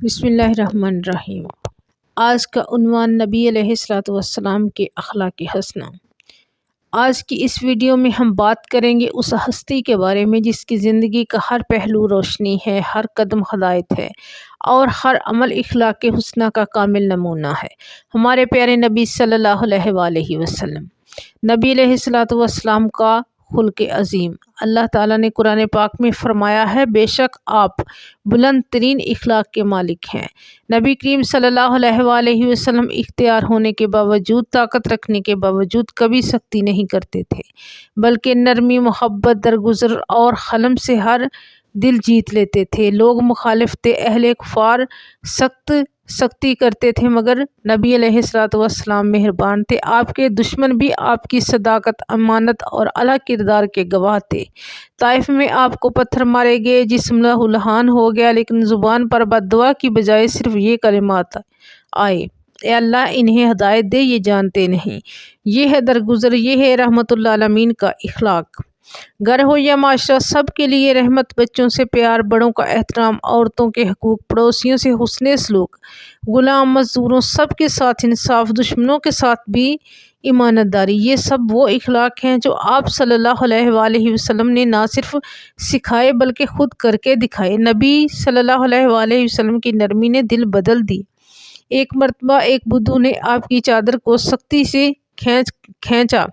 بسم اللہ الرحمن الرحیم۔ آج کا عنوان نبی علیہ الصلوۃ والسلام کے اخلاق حسنہ۔ آج کی اس ویڈیو میں ہم بات کریں گے اس ہستی کے بارے میں جس کی زندگی کا ہر پہلو روشنی ہے، ہر قدم ہدایت ہے اور ہر عمل اخلاق حسنہ کا کامل نمونہ ہے۔ ہمارے پیارے نبی صلی اللہ علیہ وآلہ وسلم۔ نبی علیہ الصلوۃ والسلام کا خلق عظیم۔ اللہ تعالیٰ نے قرآن پاک میں فرمایا ہے، بے شک آپ بلند ترین اخلاق کے مالک ہیں۔ نبی کریم صلی اللہ علیہ وآلہ وسلم اختیار ہونے کے باوجود، طاقت رکھنے کے باوجود کبھی سختی نہیں کرتے تھے، بلکہ نرمی، محبت، درگزر اور حلم سے ہر دل جیت لیتے تھے۔ لوگ مخالف تھے، اہل کفار سختی کرتے تھے، مگر نبی علیہ الصلوۃ والسلام مہربان تھے۔ آپ کے دشمن بھی آپ کی صداقت، امانت اور اعلیٰ کردار کے گواہ تھے۔ طائف میں آپ کو پتھر مارے گئے، جسم لہو لہان ہو گیا، لیکن زبان پر بد دعا کی بجائے صرف یہ کلمات آئے، اے اللہ انہیں ہدایت دے، یہ جانتے نہیں۔ یہ ہے درگزر، یہ ہے رحمت العالمین کا اخلاق۔ گھر ہو یا معاشرہ، سب کے لیے رحمت، بچوں سے پیار، بڑوں کا احترام، عورتوں کے حقوق، پڑوسیوں سے حسن سلوک، غلام مزدوروں سب کے ساتھ انصاف، دشمنوں کے ساتھ بھی امانت داری، یہ سب وہ اخلاق ہیں جو آپ صلی اللہ علیہ وآلہ وسلم نے نہ صرف سکھائے بلکہ خود کر کے دکھائے۔ نبی صلی اللہ علیہ وآلہ وسلم کی نرمی نے دل بدل دی۔ ایک مرتبہ ایک بدو نے آپ کی چادر کو سختی سے کھینچا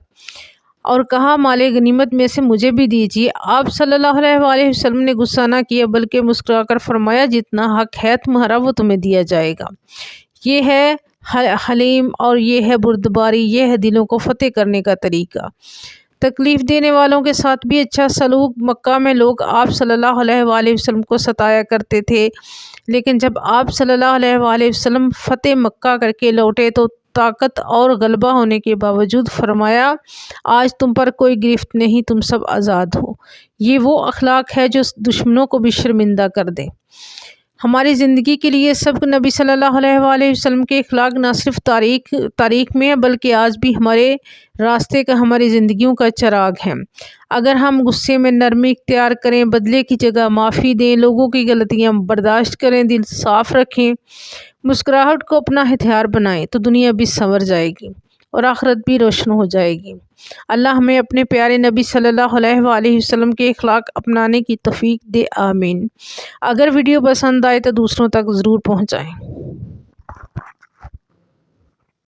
اور کہا، مال غنیمت میں سے مجھے بھی دیجیے۔ آپ صلی اللہ علیہ وآلہ وسلم نے غصہ نہ کیا بلکہ مسکرا کر فرمایا، جتنا حق ہے تمہارا وہ تمہیں دیا جائے گا۔ یہ ہے حلیم اور یہ ہے بردباری، یہ ہے دلوں کو فتح کرنے کا طریقہ۔ تکلیف دینے والوں کے ساتھ بھی اچھا سلوک۔ مکہ میں لوگ آپ صلی اللہ علیہ وآلہ وسلم کو ستایا کرتے تھے، لیکن جب آپ صلی اللہ علیہ وآلہ وسلم فتح مکہ کر کے لوٹے تو طاقت اور غلبہ ہونے کے باوجود فرمایا، آج تم پر کوئی گرفت نہیں، تم سب آزاد ہو۔ یہ وہ اخلاق ہے جو دشمنوں کو بھی شرمندہ کر دے۔ ہماری زندگی کے لیے سبق نبی صلی اللہ علیہ وآلہ وسلم کے اخلاق نہ صرف تاریخ میں ہے بلکہ آج بھی ہمارے راستے کا، ہماری زندگیوں کا چراغ ہے۔ اگر ہم غصے میں نرمی اختیار کریں، بدلے کی جگہ معافی دیں، لوگوں کی غلطیاں برداشت کریں، دل صاف رکھیں، مسکراہٹ کو اپنا ہتھیار بنائیں، تو دنیا بھی سنور جائے گی اور آخرت بھی روشن ہو جائے گی۔ اللہ ہمیں اپنے پیارے نبی صلی اللہ علیہ وآلہ وسلم کے اخلاق اپنانے کی توفیق دے، آمین۔ اگر ویڈیو پسند آئے تو دوسروں تک ضرور پہنچائیں۔